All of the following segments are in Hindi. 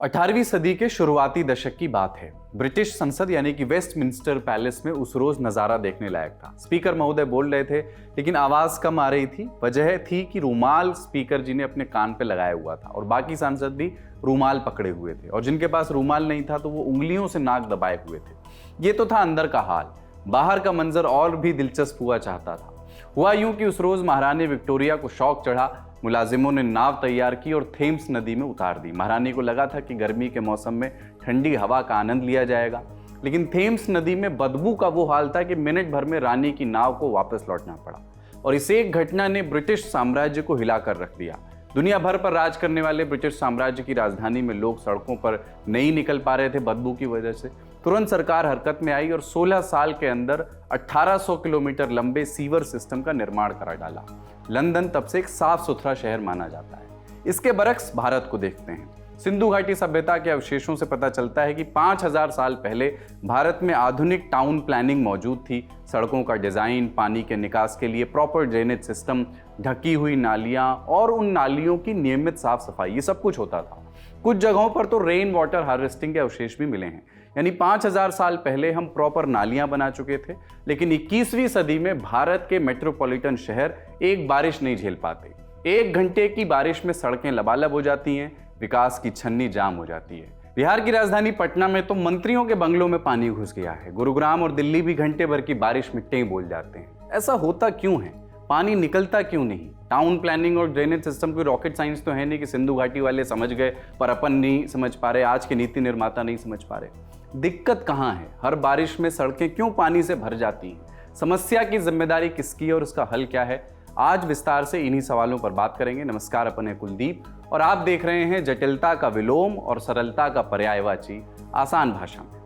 18वीं सदी के शुरुआती दशक की बात है। ब्रिटिश संसद यानी कि वेस्टमिंस्टर पैलेस में उस रोज नजारा देखने लायक था। स्पीकर महोदय बोल रहे थे लेकिन आवाज कम आ रही थी। वजह थी कि रूमाल स्पीकर जी ने अपने कान पे लगाया हुआ था और बाकी सांसद भी रूमाल पकड़े हुए थे, और जिनके पास रूमाल नहीं था तो वो उंगलियों से नाक दबाए हुए थे। ये तो था अंदर का हाल। बाहर का मंजर और भी दिलचस्प हुआ चाहता था। हुआ यूं कि उस रोज महारानी विक्टोरिया को शौक चढ़ा। मुलाजिमों ने नाव तैयार की और थेम्स नदी में उतार दी। महारानी को लगा था कि गर्मी के मौसम में ठंडी हवा का आनंद लिया जाएगा, लेकिन थेम्स नदी में बदबू का वो हाल था कि मिनट भर में रानी की नाव को वापस लौटना पड़ा। और इस एक घटना ने ब्रिटिश साम्राज्य को हिलाकर रख दिया। दुनिया भर पर राज करने वाले ब्रिटिश साम्राज्य की राजधानी में लोग सड़कों पर नहीं निकल पा रहे थे बदबू की वजह से। तुरंत सरकार हरकत में आई और 16 साल के अंदर 1800 किलोमीटर लंबे सीवर सिस्टम का निर्माण करा डाला। लंदन तब से एक साफ सुथरा शहर माना जाता है। इसके बरक्स भारत को देखते हैं। सिंधु घाटी सभ्यता के अवशेषों से पता चलता है कि 5000 साल पहले भारत में आधुनिक टाउन प्लानिंग मौजूद थी। सड़कों का डिजाइन, पानी के निकास के लिए प्रॉपर ड्रेनेज सिस्टम, ढकी हुई नालियां और उन नालियों की नियमित साफ सफाई, ये सब कुछ होता था। कुछ जगहों पर तो रेन वाटर हार्वेस्टिंग के अवशेष भी मिले हैं। यानी 5000 साल पहले हम प्रॉपर नालियां बना चुके थे, लेकिन 21वीं सदी में भारत के मेट्रोपॉलिटन शहर एक बारिश नहीं झेल पाते। 1 घंटे की बारिश में सड़कें लबालब हो जाती हैं, विकास की छन्नी जाम हो जाती है। बिहार की राजधानी पटना में तो मंत्रियों के बंगलों में पानी घुस गया है। गुरुग्राम और दिल्ली भी घंटे भर की बारिश में टें बोल जाते हैं। ऐसा होता क्यों है? पानी निकलता क्यों नहीं? टाउन प्लानिंग और ड्रेनेज सिस्टम की रॉकेट साइंस तो है नहीं कि सिंधु घाटी वाले समझ गए पर अपन नहीं समझ पा रहे, आज के नीति निर्माता नहीं समझ पा रहे। दिक्कत कहाँ है? हर बारिश में सड़कें क्यों पानी से भर जाती हैं? समस्या की जिम्मेदारी किसकी है और उसका हल क्या है? आज विस्तार से इन्हीं सवालों पर बात करेंगे। नमस्कार, अपन है कुलदीप और आप देख रहे हैं जटिलता का विलोम और सरलता का पर्यायवाची, आसान भाषा में।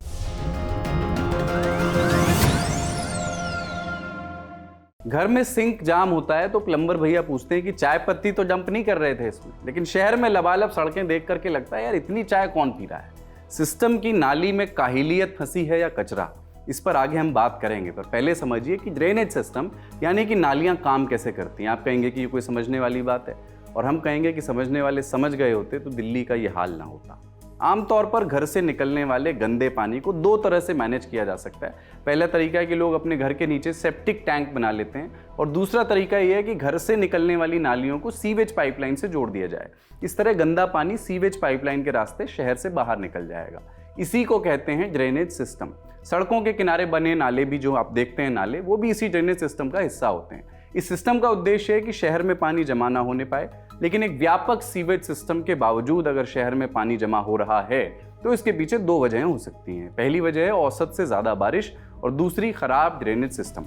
घर में सिंक जाम होता है तो प्लम्बर भैया पूछते हैं कि चाय पत्ती तो डंप नहीं कर रहे थे इसमें, लेकिन शहर में लबालब सड़कें देख करके लगता है यार इतनी चाय कौन पी रहा है। सिस्टम की नाली में काहिलियत फंसी है या कचरा, इस पर आगे हम बात करेंगे। पर पहले समझिए कि ड्रेनेज सिस्टम यानी कि नालियां काम कैसे करती हैं। आप कहेंगे कि ये कोई समझने वाली बात है, और हम कहेंगे कि समझने वाले समझ गए होते तो दिल्ली का ये हाल ना होता। आमतौर पर घर से निकलने वाले गंदे पानी को 2 तरह से मैनेज किया जा सकता है। पहला तरीका है कि लोग अपने घर के नीचे सेप्टिक टैंक बना लेते हैं, और दूसरा तरीका यह है कि घर से निकलने वाली नालियों को सीवेज पाइपलाइन से जोड़ दिया जाए। इस तरह गंदा पानी सीवेज पाइपलाइन के रास्ते शहर से बाहर निकल जाएगा। इसी को कहते हैं ड्रेनेज सिस्टम। सड़कों के किनारे बने नाले भी जो आप देखते हैं नाले, वो भी इसी ड्रेनेज सिस्टम का हिस्सा होते हैं। इस सिस्टम का उद्देश्य है कि शहर में पानी जमा ना होने पाए, लेकिन एक व्यापक सीवेज सिस्टम के बावजूद अगर शहर में पानी जमा हो रहा है तो इसके पीछे 2 वजहें हो सकती हैं। पहली वजह है औसत से ज्यादा बारिश और दूसरी खराब ड्रेनेज सिस्टम।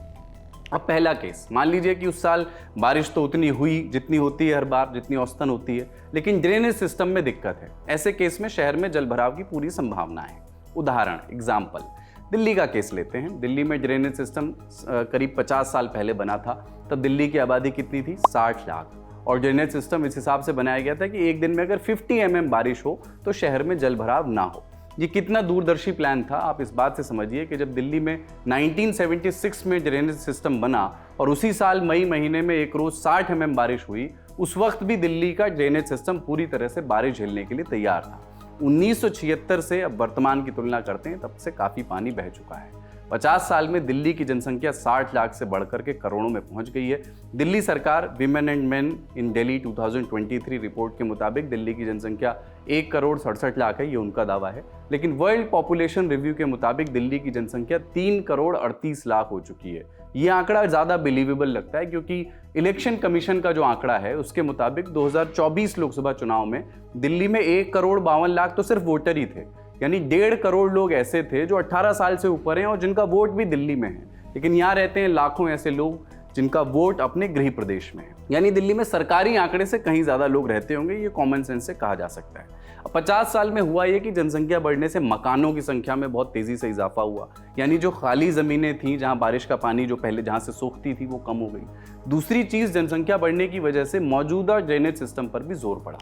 अब पहला केस, मान लीजिए कि उस साल बारिश तो उतनी हुई जितनी होती है हर बार, जितनी औसतन होती है, लेकिन ड्रेनेज सिस्टम में दिक्कत है। ऐसे केस में शहर में जलभराव की पूरी संभावना है। उदाहरण, एग्जाम्पल, दिल्ली का केस लेते हैं। दिल्ली में ड्रेनेज सिस्टम करीब 50 साल पहले बना था। तब दिल्ली की आबादी कितनी थी? 60 लाख। और ड्रेनेज सिस्टम इस हिसाब से बनाया गया था कि एक दिन में अगर 50 mm बारिश हो तो शहर में जलभराव ना हो। ये कितना दूरदर्शी प्लान था आप इस बात से समझिए कि जब दिल्ली में 1976 में ड्रेनेज सिस्टम बना और उसी साल मई महीने में एक रोज 60 mm बारिश हुई, उस वक्त भी दिल्ली का ड्रेनेज सिस्टम पूरी तरह से बारिश झेलने के लिए तैयार था। 1976 से अब वर्तमान की तुलना करते हैं, तब से काफी पानी बह चुका है। 50 साल में दिल्ली की जनसंख्या 60 लाख से बढ़कर के करोड़ों में पहुंच गई है। दिल्ली सरकार women and main in Delhi 2023 report के मुताबिक दिल्ली की जनसंख्या 1 करोड़ 67 लाख है, ये उनका दावा है। लेकिन वर्ल्ड पॉपुलेशन रिव्यू के मुताबिक दिल्ली की जनसंख्या 3 करोड़ 38 लाख हो चुकी है। ये आंकड़ा ज़्यादा बिलीवेबल लगता है क्योंकि इलेक्शन कमीशन का जो आंकड़ा है उसके मुताबिक 2024 लोकसभा चुनाव में दिल्ली में 1 करोड़ 52 लाख तो सिर्फ वोटर ही थे। यानी 1.5 करोड़ लोग ऐसे थे जो 18 साल से ऊपर हैं और जिनका वोट भी दिल्ली में है। लेकिन यहाँ रहते हैं लाखों ऐसे लोग जिनका वोट अपने गृह प्रदेश में है। यानी दिल्ली में सरकारी आंकड़े से कहीं ज्यादा लोग रहते होंगे, ये कॉमन सेंस से कहा जा सकता है। 50 साल में हुआ ये कि जनसंख्या बढ़ने से मकानों की संख्या में बहुत तेजी से इजाफा हुआ। यानी जो खाली जमीनें थी जहां बारिश का पानी जो पहले जहां से सोखती थी वो कम हो गई। दूसरी चीज, जनसंख्या बढ़ने की वजह से मौजूदा ड्रेनेज सिस्टम पर भी जोर पड़ा।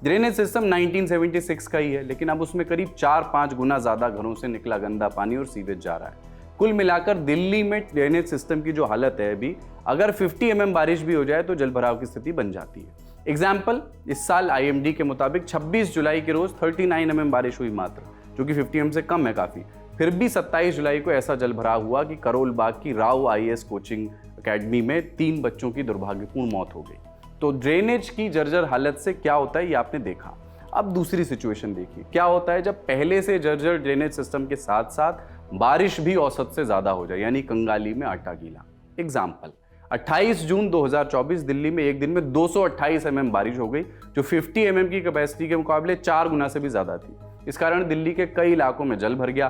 ड्रेनेज सिस्टम 1976 का ही है, लेकिन अब उसमें करीब 4-5 गुना ज्यादा घरों से निकला गंदा पानी और सीवेज जा रहा है। कुल मिलाकर दिल्ली में ड्रेनेज सिस्टम की जो हालत है अभी, अगर 50 mm बारिश भी हो जाए तो जलभराव की स्थिति बन जाती है। एग्जाम्पल, इस साल IMD के मुताबिक 26 जुलाई के रोज 39 mm बारिश हुई मात्र, जो कि 50 mm से कम है काफी। फिर भी 27 जुलाई को ऐसा जल भराव हुआ कि करोल बाग की राव IAS कोचिंग अकेडमी में 3 बच्चों की दुर्भाग्यपूर्ण मौत हो गई। तो ड्रेनेज की जर्जर हालत से क्या होता है ये आपने देखा। अब दूसरी सिचुएशन देखिए, क्या होता है जब पहले से जर्जर ड्रेनेज सिस्टम के साथ साथ बारिश भी औसत से ज्यादा हो जाए, यानी कंगाली में आटा गीला। एग्जाम्पल, 28 जून 2024 दिल्ली में एक दिन में 228 mm बारिश हो गई, जो 50 mm की कैपेसिटी के मुकाबले 4 गुना से भी ज्यादा थी। इस कारण दिल्ली के कई इलाकों में जल भर गया।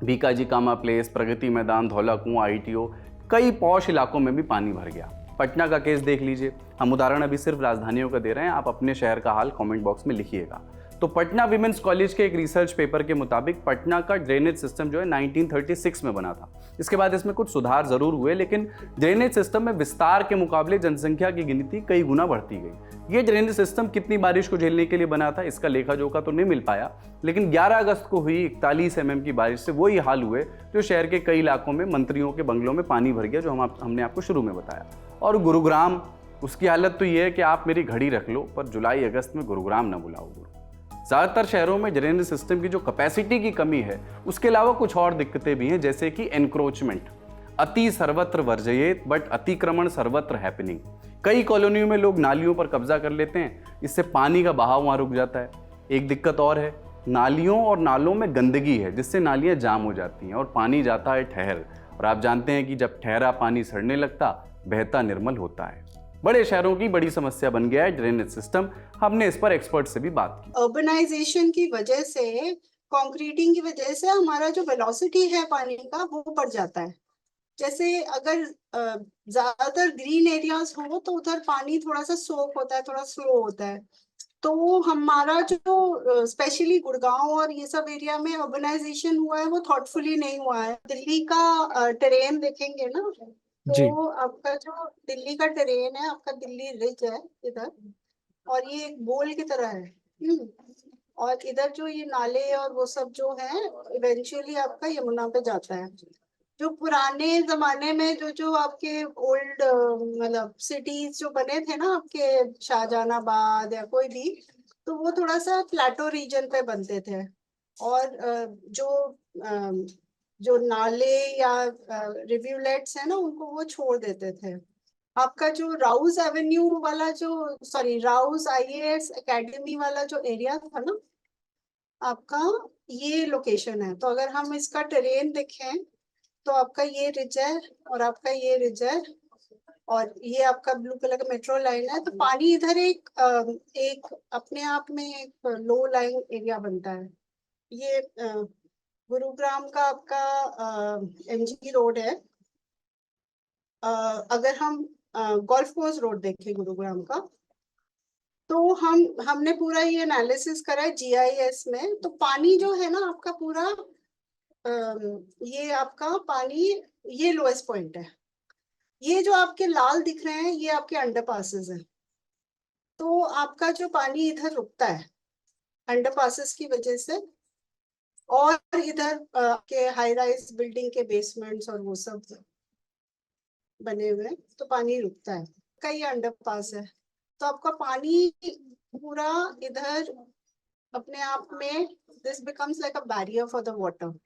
बीकाजी कामा प्लेस, प्रगति मैदान, धौला कुआं, ITO, कई पॉश इलाकों में भी पानी भर गया। पटना का केस देख लीजिए, हम उदाहरण अभी सिर्फ राजधानियों का दे रहे हैं, आप अपने शहर का हाल कमेंट बॉक्स में लिखिएगा। तो पटना विमेंस कॉलेज के एक रिसर्च पेपर के मुताबिक पटना का ड्रेनेज सिस्टम जो है 1936 में बना था। इसके बाद इसमें कुछ सुधार जरूर हुए, लेकिन ड्रेनेज सिस्टम में विस्तार के मुकाबले जनसंख्या की गिनती कई गुना बढ़ती गई। ये ड्रेनेज सिस्टम कितनी बारिश को झेलने के लिए बना था, इसका लेखा जोखा तो नहीं मिल पाया, लेकिन 11 अगस्त को हुई 41 mm की बारिश से वही हाल हुए जो शहर के कई इलाकों में मंत्रियों के बंगलों में पानी भर गया, जो हमने आपको शुरू में बताया। और गुरुग्राम, उसकी हालत तो ये है कि आप मेरी घड़ी रख लो, पर जुलाई अगस्त में गुरुग्राम ना बुलाओ। ज़्यादातर शहरों में ड्रेनेज सिस्टम की जो कैपेसिटी की कमी है, उसके अलावा कुछ और दिक्कतें भी हैं, जैसे कि एनक्रोचमेंट। अति सर्वत्र वर्जयेत बट अतिक्रमण सर्वत्र हैपनिंग। कई कॉलोनियों में लोग नालियों पर कब्जा कर लेते हैं, इससे पानी का बहाव वहाँ रुक जाता है। एक दिक्कत और है, नालियों और नालों में गंदगी है, जिससे नालियाँ जाम हो जाती हैं और पानी जाता है ठहर। और आप जानते हैं कि जब ठहरा पानी सड़ने लगता, बहता निर्मल होता है। बड़े शहरों की बड़ी समस्या बन गया है ड्रेनेज सिस्टम। हमने इस पर एक्सपर्ट से भी बात की। अर्बनाइजेशन की वजह से, कंक्रीटिंग की वजह से हमारा जो वेलोसिटी है पानी का वो बढ़ जाता है। जैसे अगर ज्यादातर ग्रीन एरियाज हो तो उधर पानी थोड़ा सा सोक होता है, थोड़ा स्लो होता है। तो हमारा जो स्पेशली गुड़गांव और ये सब एरिया में अर्बनाइजेशन हुआ है वो थॉटफुली नहीं हुआ है। दिल्ली का टेरेन देखेंगे ना, तो आपका जो दिल्ली का टेरेन है, आपका दिल्ली रिज है इधर, और ये एक बोल की तरह है। और इधर जो ये नाले और वो सब जो है इवेंचुअली आपका यमुना पे जाता है। जो पुराने जमाने में जो आपके ओल्ड मतलब सिटीज जो बने थे ना, आपके शाहजहानाबाद या कोई भी, तो वो थोड़ा सा प्लेटो रीजन पे बनते थे। और जो नाले या रिव्यूलेट्स है ना, उनको वो छोड़ देते थे। आपका जो राउज एवेन्यू वाला राउज IAS एकेडमी वाला जो एरिया था ना, आपका ये लोकेशन है। तो अगर हम इसका टेरेन देखें तो आपका ये रिज है और आपका ये रिज है, और ये आपका ब्लू कलर का मेट्रो लाइन है। तो पानी इधर एक अपने आप में एक लो लाइन एरिया बनता है। ये गुरुग्राम का आपका MG रोड है। अगर हम गोल्फ कोर्स रोड देखें गुरुग्राम का, तो हमने पूरा ये एनालिसिस करा है GIS में। तो पानी जो है ना आपका पूरा ये आपका पानी ये लोएस्ट पॉइंट है। ये जो आपके लाल दिख रहे हैं ये आपके अंडरपासेस हैं। तो आपका जो पानी इधर रुकता है अंडरपासेस की वजह से, और इधर के हाई राइज बिल्डिंग के बेसमेंट्स और वो सब बने हुए, तो पानी रुकता है। कई अंडरपास है, तो आपका पानी पूरा इधर अपने आप में this becomes like a barrier for the water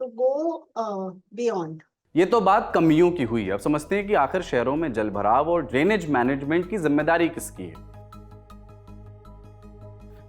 to go beyond. ये तो बात कमियों की हुई। अब समझते हैं कि आखिर शहरों में जलभराव और ड्रेनेज मैनेजमेंट की जिम्मेदारी किसकी है।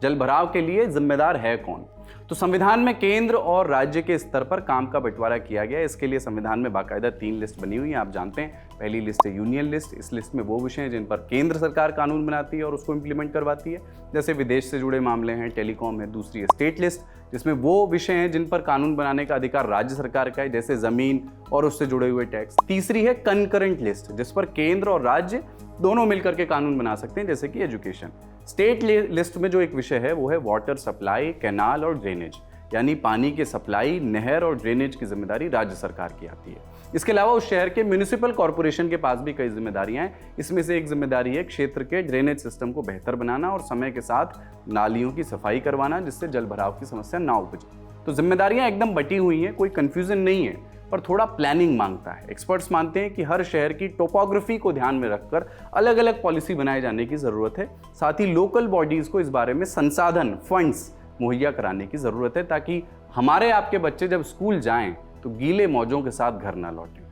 जलभराव के लिए जिम्मेदार है कौन? तो संविधान में केंद्र और राज्य के स्तर पर काम का बंटवारा किया गया है। इसके लिए संविधान में बाकायदा 3 लिस्ट बनी हुई है, आप जानते हैं। पहली लिस्ट है यूनियन लिस्ट। इस लिस्ट में वो विषय हैं जिन पर केंद्र सरकार कानून बनाती है और उसको इम्प्लीमेंट करवाती है, जैसे विदेश से जुड़े मामले हैं, टेलीकॉम है। दूसरी है स्टेट लिस्ट, जिसमें वो विषय हैं जिन पर कानून बनाने का अधिकार राज्य सरकार का है, जैसे जमीन और उससे जुड़े हुए टैक्स। तीसरी है कंकरेंट लिस्ट, जिस पर केंद्र और राज्य दोनों मिलकर के कानून बना सकते हैं, जैसे कि एजुकेशन। स्टेट लिस्ट में जो एक विषय है वो है वाटर सप्लाई, कैनाल और ड्रेनेज, यानी पानी के सप्लाई, नहर और ड्रेनेज की जिम्मेदारी राज्य सरकार की आती है। इसके अलावा उस शहर के म्यूनिसिपल कॉर्पोरेशन के पास भी कई जिम्मेदारियां हैं। इसमें से एक जिम्मेदारी है क्षेत्र के ड्रेनेज सिस्टम को बेहतर बनाना और समय के साथ नालियों की सफाई करवाना, जिससे जल भराव की समस्या ना उपजे। तो जिम्मेदारियां एकदम बटी हुई हैं, कोई कंफ्यूजन नहीं है। पर थोड़ा प्लानिंग मांगता है। एक्सपर्ट्स मानते हैं कि हर शहर की टोपोग्राफी को ध्यान में रखकर अलग अलग पॉलिसी बनाए जाने की ज़रूरत है। साथ ही लोकल बॉडीज़ को इस बारे में संसाधन, फंड्स मुहैया कराने की ज़रूरत है, ताकि हमारे आपके बच्चे जब स्कूल जाएं तो गीले मौजों के साथ घर ना लौटें।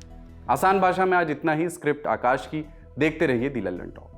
आसान भाषा में आज इतना ही। स्क्रिप्ट आकाश की। देखते रहिए दी लल्लन टॉक।